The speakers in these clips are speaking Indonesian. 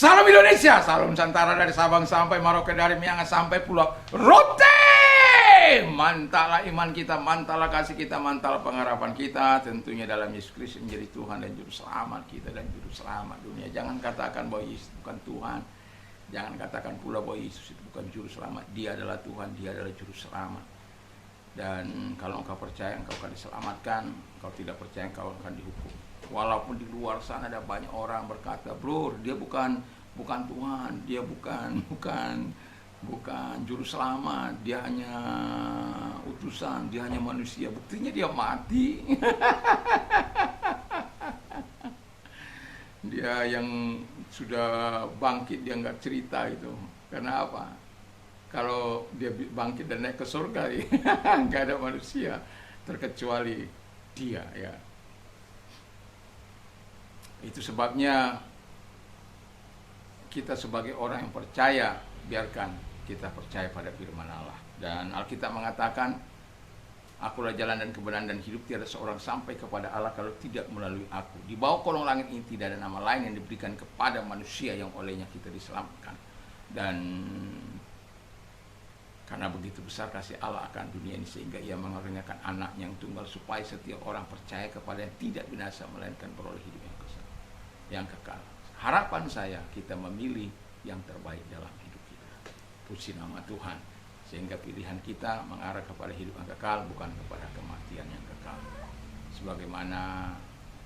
Salam Indonesia, salam Nusantara dari Sabang sampai Merauke, dari Miangas sampai Pulau Rote. Mantaplah iman kita, mantaplah kasih kita, mantaplah pengharapan kita. Tentunya dalam Yesus Kristus menjadi Tuhan dan Juru Selamat kita dan Juru Selamat dunia. Jangan katakan bahwa Yesus bukan Tuhan. Jangan katakan pula bahwa Yesus itu bukan Juru Selamat. Dia adalah Tuhan, Dia adalah Juru Selamat. Dan kalau engkau percaya, engkau akan diselamatkan. Engkau tidak percaya, engkau akan dihukum. Walaupun di luar sana ada banyak orang berkata, bro, dia bukan Tuhan, dia bukan Juru Selamat, dia hanya utusan, dia hanya manusia. Buktinya dia mati. Dia yang sudah bangkit, dia nggak cerita itu. Karena apa? Kalau dia bangkit dan naik ke surga, nggak ada manusia terkecuali dia, ya. Itu sebabnya kita sebagai orang yang percaya, biarkan kita percaya pada firman Allah. Dan Alkitab mengatakan, akulah jalan dan kebenaran dan hidup, tiada seorang sampai kepada Allah kalau tidak melalui aku. Di bawah kolong langit ini tidak ada nama lain yang diberikan kepada manusia yang olehnya kita diselamatkan. Dan karena begitu besar kasih Allah akan dunia ini, sehingga ia mengaruniakan anaknya yang tunggal, supaya setiap orang percaya kepada yang tidak binasa, melainkan beroleh hidup yang kekal. Harapan saya, kita memilih yang terbaik dalam hidup kita. Puji nama Tuhan. Sehingga pilihan kita mengarah kepada hidup yang kekal, bukan kepada kematian yang kekal. Sebagaimana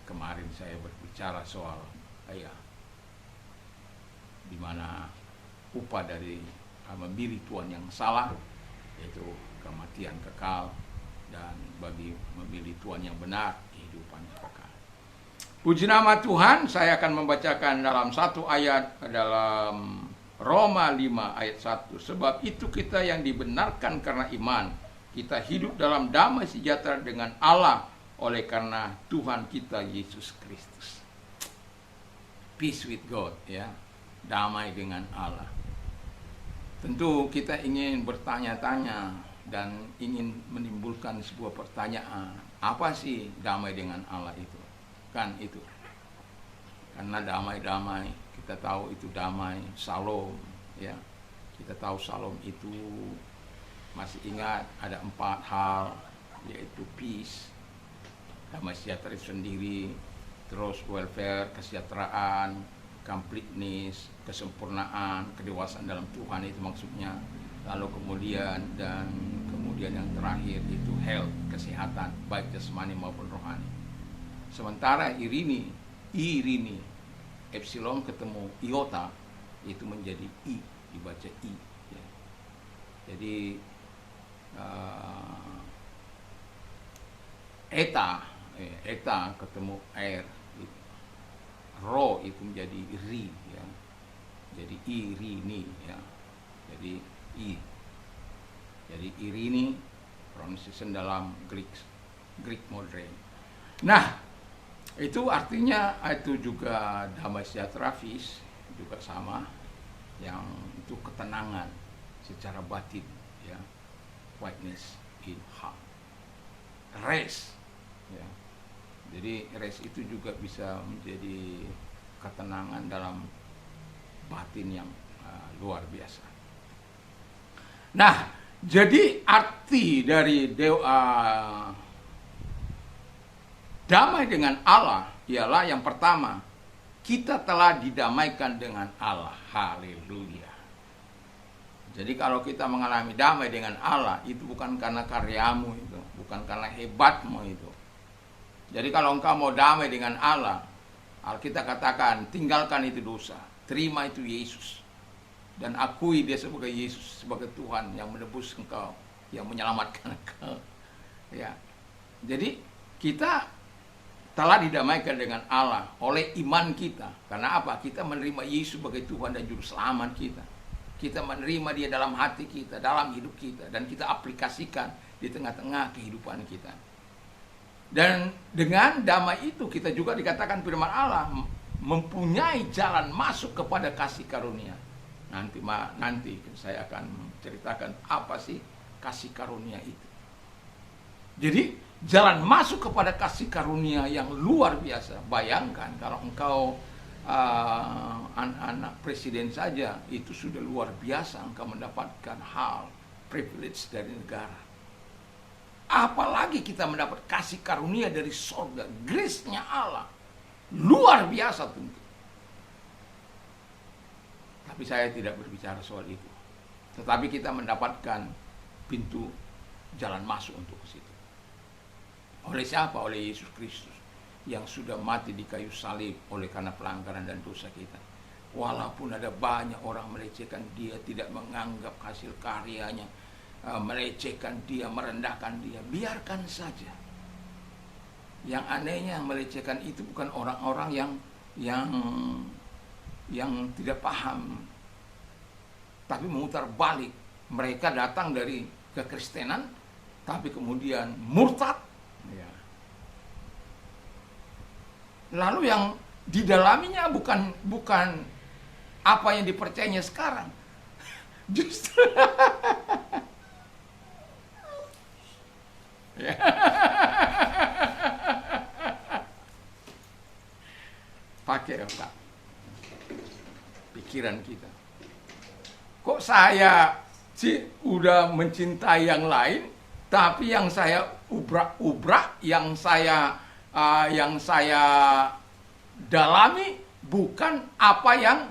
kemarin saya berbicara soal di mana upah dari memilih Tuhan yang salah, yaitu kematian kekal, dan bagi memilih Tuhan yang benar, kehidupan yang kekal. Puji nama Tuhan. Saya akan membacakan dalam satu ayat dalam Roma 5 ayat 1. Sebab itu kita yang dibenarkan karena iman, kita hidup dalam damai sejahtera dengan Allah oleh karena Tuhan kita Yesus Kristus. Peace with God, ya. Damai dengan Allah. Tentu kita ingin bertanya-tanya dan ingin menimbulkan sebuah pertanyaan. Apa sih damai dengan Allah itu? Kan itu. Karena damai-damai, kita tahu itu damai, shalom, ya. Kita tahu shalom itu, masih ingat ada 4 hal, yaitu peace, damai sejahtera sendiri, terus welfare, kesejahteraan, completeness, kesempurnaan, kedewasaan dalam Tuhan, itu maksudnya. Lalu kemudian yang terakhir itu health, kesehatan, baik jasmani maupun rohani. Sementara irini, epsilon ketemu iota, itu menjadi i, dibaca i, ya. Jadi eta ketemu air, ro itu menjadi ri, ya. Jadi irini, ya. Jadi i. Jadi irini pronunciation dalam Greek modern. Nah, itu artinya itu juga damai sejahtera, peace, juga sama, yang itu ketenangan secara batin, ya. Quietness in heart. Rest, ya. Jadi rest itu juga bisa menjadi ketenangan dalam batin yang luar biasa. Nah, jadi arti dari damai dengan Allah ialah yang pertama, kita telah didamaikan dengan Allah. Haleluya. Jadi kalau kita mengalami damai dengan Allah, itu bukan karena karyamu itu, bukan karena hebatmu itu. Jadi kalau engkau mau damai dengan Allah, Alkitab katakan, tinggalkan itu dosa, terima itu Yesus, dan akui dia sebagai Yesus, sebagai Tuhan yang menebus engkau, yang menyelamatkan engkau. Ya. Jadi kita telah didamaikan dengan Allah oleh iman kita. Karena apa? Kita menerima Yesus sebagai Tuhan dan Juru Selamat kita. Kita menerima dia dalam hati kita, dalam hidup kita, dan kita aplikasikan di tengah-tengah kehidupan kita. Dan dengan damai itu kita juga dikatakan firman Allah mempunyai jalan masuk kepada kasih karunia. Nanti saya akan menceritakan apa sih kasih karunia itu. Jadi jalan masuk kepada kasih karunia yang luar biasa. Bayangkan kalau engkau anak presiden saja itu sudah luar biasa engkau mendapatkan hal privilege dari negara. Apalagi kita mendapat kasih karunia dari sorga, grace-nya Allah. Luar biasa tentu. Tapi saya tidak berbicara soal itu. Tetapi kita mendapatkan pintu jalan masuk untuk ke situ. Oleh siapa? Oleh Yesus Kristus yang sudah mati di kayu salib oleh karena pelanggaran dan dosa kita. Walaupun ada banyak orang melecehkan dia, tidak menganggap hasil karyanya, melecehkan dia, merendahkan dia, biarkan saja. Yang anehnya melecehkan itu bukan orang-orang yang tidak paham, tapi memutar balik. Mereka datang dari kekristenan, tapi kemudian murtad. Ya. Lalu yang didalaminya bukan apa yang dipercayanya sekarang, justru ya. Pakai otak, pikiran kita. Kok saya sih udah mencintai yang lain, tapi yang saya ubrak-ubrak, yang saya dalami bukan apa yang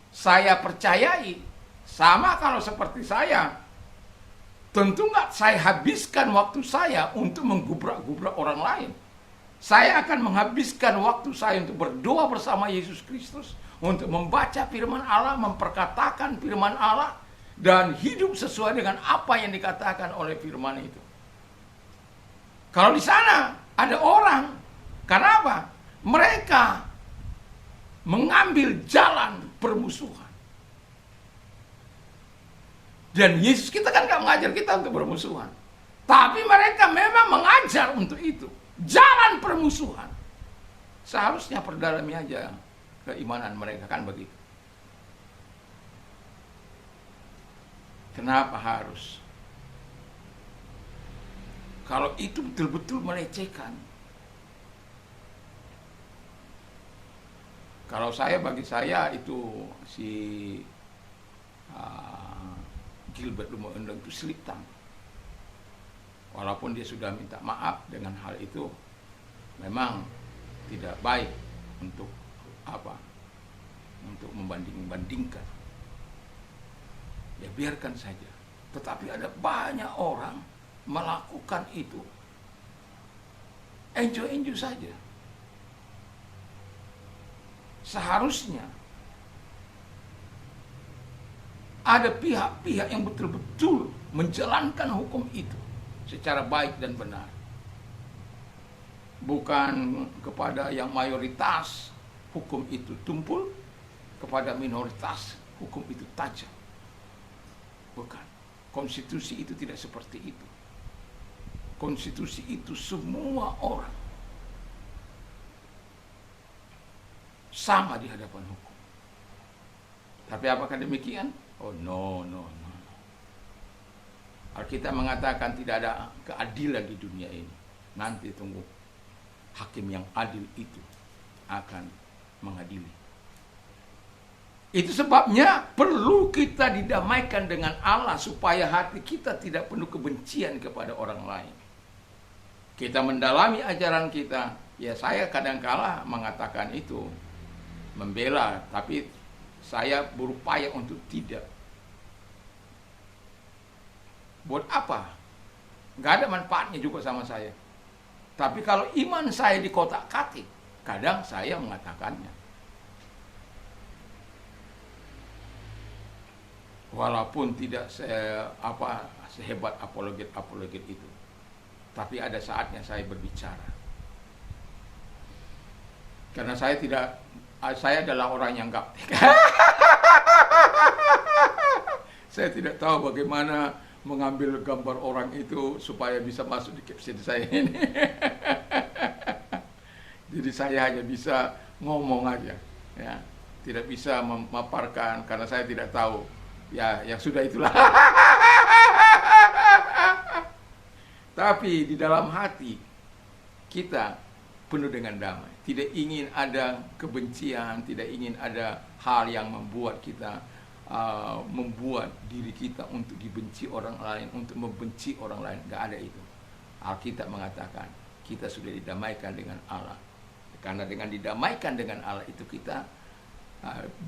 saya percayai. Sama kalau seperti saya, tentu nggak saya habiskan waktu saya untuk menggubrak-gubrak orang lain. Saya akan menghabiskan waktu saya untuk berdoa bersama Yesus Kristus, untuk membaca firman Allah, memperkatakan firman Allah, dan hidup sesuai dengan apa yang dikatakan oleh firman itu. Kalau di sana ada orang, karena apa? Mereka mengambil jalan permusuhan. Dan Yesus kita kan gak mengajar kita untuk bermusuhan. Tapi mereka memang mengajar untuk itu. Jalan permusuhan. Seharusnya perdalami aja keimanan mereka, kan begitu. Kenapa harus? Kalau itu betul-betul melecehkan. Kalau bagi saya itu si Gilbert Lumumba itu slip tongue. Walaupun dia sudah minta maaf dengan hal itu, memang tidak baik untuk apa? Untuk membanding-bandingkan. Ya biarkan saja. Tetapi ada banyak orang melakukan itu. Enjoy saja. Seharusnya ada pihak-pihak yang betul-betul menjalankan hukum itu secara baik dan benar. Bukan kepada yang mayoritas hukum itu tumpul, kepada minoritas hukum itu tajam. Bukan. Konstitusi itu tidak seperti itu. Konstitusi itu semua orang sama di hadapan hukum. Tapi apakah demikian? Oh no. Alkitab mengatakan tidak ada keadilan di dunia ini. Nanti tunggu hakim yang adil itu akan mengadili. Itu sebabnya perlu kita didamaikan dengan Allah supaya hati kita tidak penuh kebencian kepada orang lain. Kita mendalami ajaran kita. Ya saya kadang-kala mengatakan itu, membela, tapi saya berupaya untuk tidak. Buat apa? Gak ada manfaatnya juga sama saya. Tapi kalau iman saya dikotak-katik, kadang saya mengatakannya. Walaupun tidak sehebat apologet itu. Tapi ada saatnya saya berbicara. Karena saya adalah orang yang gaptek. Saya tidak tahu bagaimana mengambil gambar orang itu supaya bisa masuk di caption saya ini. Jadi saya hanya bisa ngomong aja, ya. Tidak bisa memaparkan karena saya tidak tahu. Ya, yang sudah itulah. Tapi di dalam hati kita penuh dengan damai. Tidak ingin ada kebencian, tidak ingin ada hal yang membuat kita membuat diri kita untuk dibenci orang lain, untuk membenci orang lain. Nggak ada itu. Alkitab mengatakan kita sudah didamaikan dengan Allah. Karena dengan didamaikan dengan Allah itu kita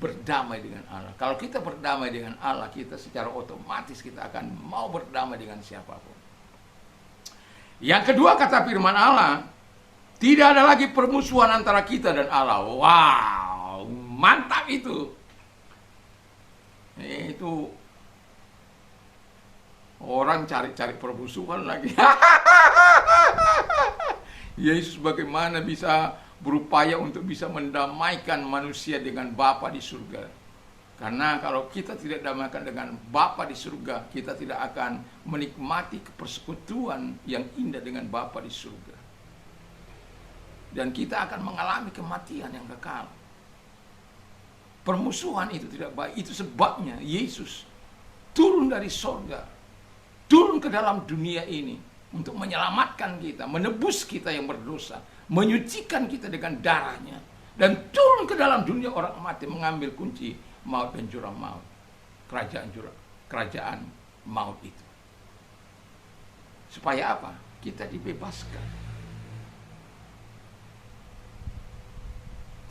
berdamai dengan Allah. Kalau kita berdamai dengan Allah, kita secara otomatis kita akan mau berdamai dengan siapapun. Yang kedua, kata firman Allah, tidak ada lagi permusuhan antara kita dan Allah. Wow, mantap itu. Itu orang cari-cari permusuhan lagi. Yesus bagaimana bisa berupaya untuk bisa mendamaikan manusia dengan Bapa di surga. Karena kalau kita tidak damaikan dengan Bapa di surga, kita tidak akan menikmati persekutuan yang indah dengan Bapa di surga. Dan kita akan mengalami kematian yang kekal. Permusuhan itu tidak baik. Itu sebabnya Yesus turun dari sorga, turun ke dalam dunia ini untuk menyelamatkan kita, menebus kita yang berdosa, menyucikan kita dengan darahnya, dan turun ke dalam dunia orang mati, mengambil kunci maut dan jurang maut, kerajaan maut itu. Supaya apa? Kita dibebaskan.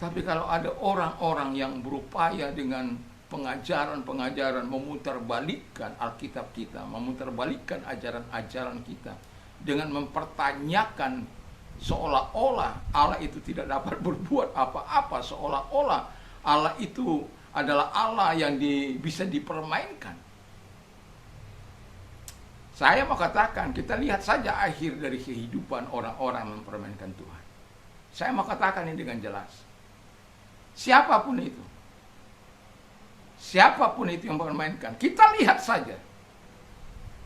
Tapi kalau ada orang-orang yang berupaya dengan pengajaran-pengajaran memutarbalikkan Alkitab kita, memutarbalikkan ajaran-ajaran kita, dengan mempertanyakan seolah-olah Allah itu tidak dapat berbuat apa-apa, seolah-olah Allah itu adalah Allah yang bisa dipermainkan. Saya mau katakan, kita lihat saja akhir dari kehidupan orang-orang mempermainkan Tuhan. Saya mau katakan ini dengan jelas. Siapapun itu yang mempermainkan, kita lihat saja.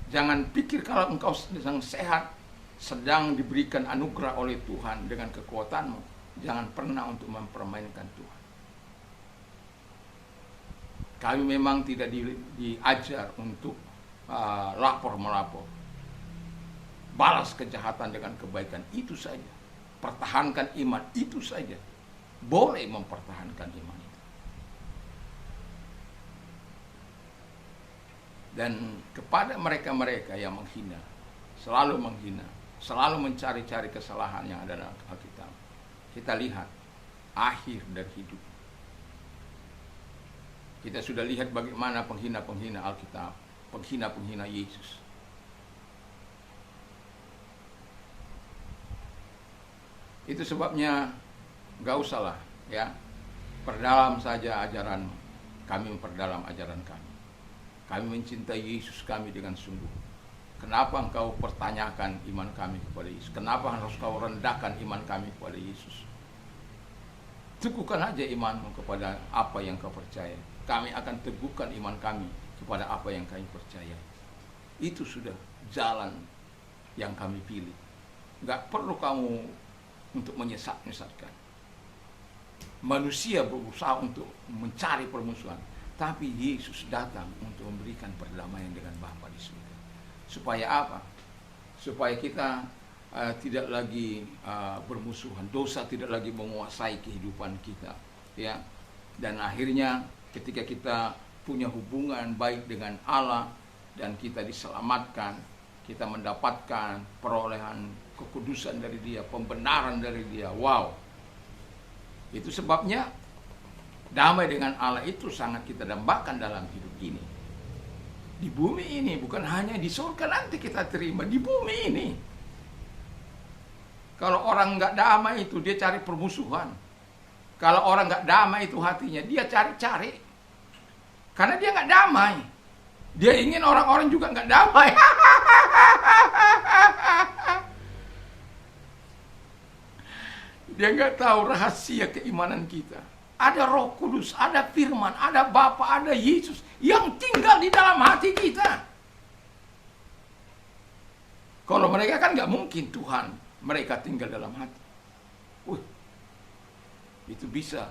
Jangan pikir kalau engkau sedang sehat, sedang diberikan anugerah oleh Tuhan dengan kekuatanmu, jangan pernah untuk mempermainkan Tuhan. Kami memang tidak diajar untuk lapor-melapor. Balas kejahatan dengan kebaikan, itu saja. Pertahankan iman, itu saja. Boleh mempertahankan iman itu. Dan kepada mereka-mereka yang menghina, selalu mencari-cari kesalahan yang ada dalam Alkitab, kita lihat akhir dari hidup. Kita sudah lihat bagaimana penghina-penghina Alkitab, penghina-penghina Yesus. Itu sebabnya gak usahlah ya, perdalam saja ajaran kami, memperdalam ajaran kami. Kami mencintai Yesus kami dengan sungguh. Kenapa engkau pertanyakan iman kami kepada Yesus? Kenapa harus kau rendahkan iman kami kepada Yesus? Teguhkan aja imanmu kepada apa yang kau percaya. Kami akan teguhkan iman kami kepada apa yang kami percaya. Itu sudah jalan yang kami pilih. Gak perlu kamu untuk menyesat-nyesatkan. Manusia berusaha untuk mencari permusuhan, tapi Yesus datang untuk memberikan perdamaian dengan Bapa di surga. Supaya apa? Supaya kita tidak lagi bermusuhan, dosa tidak lagi menguasai kehidupan kita, ya. Dan akhirnya ketika kita punya hubungan baik dengan Allah dan kita diselamatkan, kita mendapatkan perolehan kekudusan dari Dia, pembenaran dari Dia. Wow. Itu sebabnya damai dengan Allah itu sangat kita dambakan dalam hidup ini. Di bumi ini, bukan hanya di surga nanti kita terima, di bumi ini. Kalau orang nggak damai itu dia cari permusuhan. Kalau orang nggak damai itu hatinya, dia cari-cari. Karena dia nggak damai. Dia ingin orang-orang juga nggak damai. Dia nggak tahu rahasia keimanan kita. Ada Roh Kudus, ada Firman, ada Bapa, ada Yesus yang tinggal di dalam hati kita. Kalau mereka kan nggak mungkin Tuhan mereka tinggal dalam hati. Itu bisa.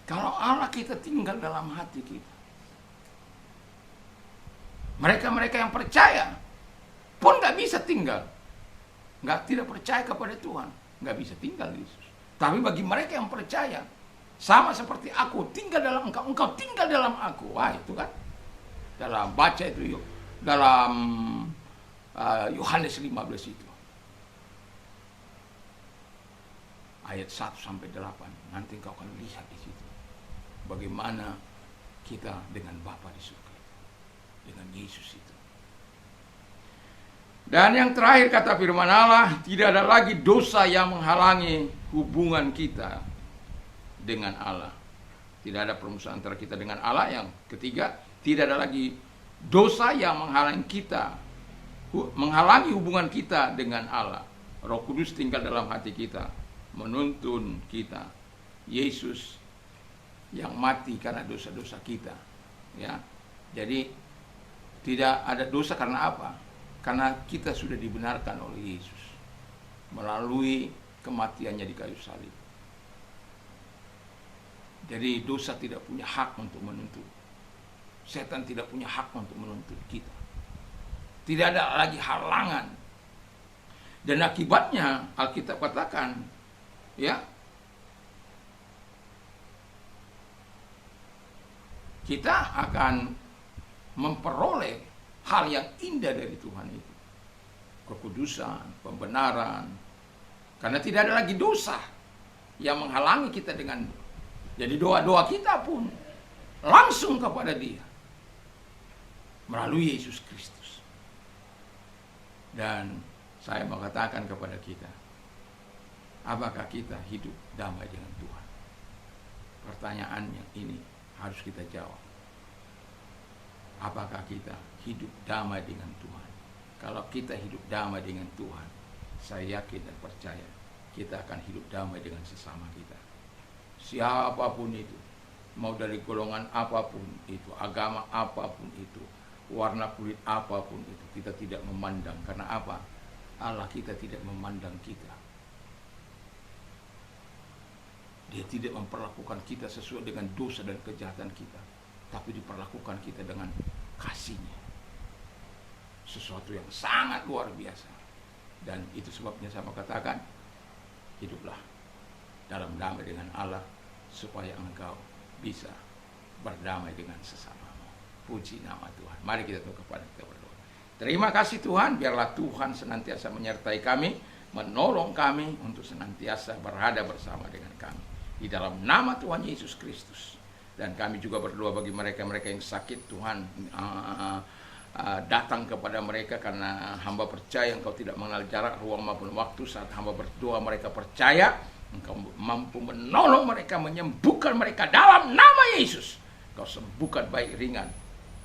Kalau Allah kita tinggal dalam hati kita, Mereka-mereka yang percaya pun nggak bisa tinggal, tidak percaya kepada Tuhan, nggak bisa tinggal di Yesus. Tapi bagi mereka yang percaya, sama seperti aku tinggal dalam engkau, engkau tinggal dalam aku. Wah, itu kan dalam baca itu dalam Yohanes 15 itu. Ayat 1 sampai 8. Nanti engkau akan lihat di situ bagaimana kita dengan Bapa di surga, dengan Yesus itu. Dan yang terakhir kata firman Allah, tidak ada lagi dosa yang menghalangi hubungan kita dengan Allah. Tidak ada permusuhan antara kita dengan Allah. Yang ketiga, tidak ada lagi dosa yang menghalangi hubungan kita dengan Allah. Roh Kudus tinggal dalam hati kita, menuntun kita. Yesus yang mati karena dosa-dosa kita, ya. Jadi tidak ada dosa karena apa? Karena kita sudah dibenarkan oleh Yesus melalui kematiannya di kayu salib. Jadi dosa tidak punya hak untuk menuntut. Setan tidak punya hak untuk menuntut kita. Tidak ada lagi halangan. Dan akibatnya Alkitab katakan, ya, kita akan memperoleh hal yang indah dari Tuhan itu. Kekudusan, pembenaran. Karena tidak ada lagi dosa yang menghalangi kita dengan. Jadi doa-doa kita pun langsung kepada Dia melalui Yesus Kristus. Dan saya mau katakan kepada kita, apakah kita hidup damai dengan Tuhan? Pertanyaan yang ini harus kita jawab. Apakah kita hidup damai dengan Tuhan? Kalau kita hidup damai dengan Tuhan, saya yakin dan percaya kita akan hidup damai dengan sesama kita. Siapapun itu, mau dari golongan apapun itu, agama apapun itu, warna kulit apapun itu, kita tidak memandang. Karena apa? Allah kita tidak memandang kita. Dia tidak memperlakukan kita sesuai dengan dosa dan kejahatan kita, tapi diperlakukan kita dengan kasih-Nya. Sesuatu yang sangat luar biasa. Dan itu sebabnya saya mau katakan, hiduplah dalam damai dengan Allah, supaya engkau bisa berdamai dengan sesamamu. Puji nama Tuhan. Mari kita tunduk kepada kita berdoa. Terima kasih Tuhan, biarlah Tuhan senantiasa menyertai kami, menolong kami untuk senantiasa berada bersama dengan kami. Di dalam nama Tuhan Yesus Kristus. Dan kami juga berdoa bagi mereka-mereka yang sakit, Tuhan, datang kepada mereka, karena hamba percaya Engkau tidak mengenal jarak, ruang maupun waktu. Saat hamba berdoa, mereka percaya Engkau mampu menolong mereka, menyembuhkan mereka dalam nama Yesus. Engkau sembuhkan baik ringan,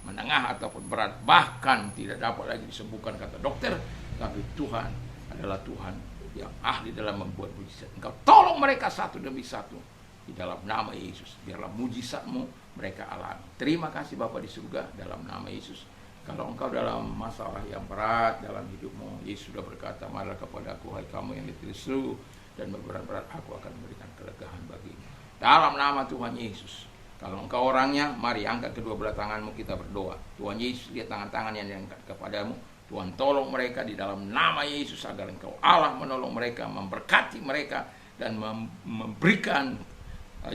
menengah ataupun berat, bahkan tidak dapat lagi disembuhkan kata dokter, tapi Tuhan adalah Tuhan yang ahli dalam membuat mujizat. Engkau tolong mereka satu demi satu di dalam nama Yesus. Biarlah mujizat-Mu mereka alami. Terima kasih Bapa di surga, dalam nama Yesus. Kalau engkau dalam masalah yang berat dalam hidupmu, Yesus sudah berkata, marilah kepadaku hai kamu yang letih lesu dan berat-berat, aku akan memberikan kelegaan bagimu. Dalam nama Tuhan Yesus. Kalau engkau orangnya, mari angkat kedua belah tanganmu, kita berdoa. Tuhan Yesus, lihat tangan-tangan yang diangkat kepadamu. Tuhan tolong mereka di dalam nama Yesus, agar engkau Allah menolong mereka, memberkati mereka, dan memberikan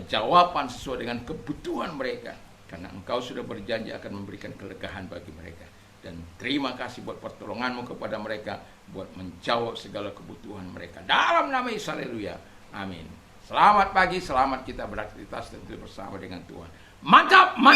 jawaban sesuai dengan kebutuhan mereka. Karena engkau sudah berjanji akan memberikan kelegaan bagi mereka. Dan terima kasih buat pertolonganmu kepada mereka, buat menjawab segala kebutuhan mereka. Dalam nama Yesus, haleluya. Amin. Selamat pagi, selamat kita beraktivitas tentu bersama dengan Tuhan. Mantap, mantap.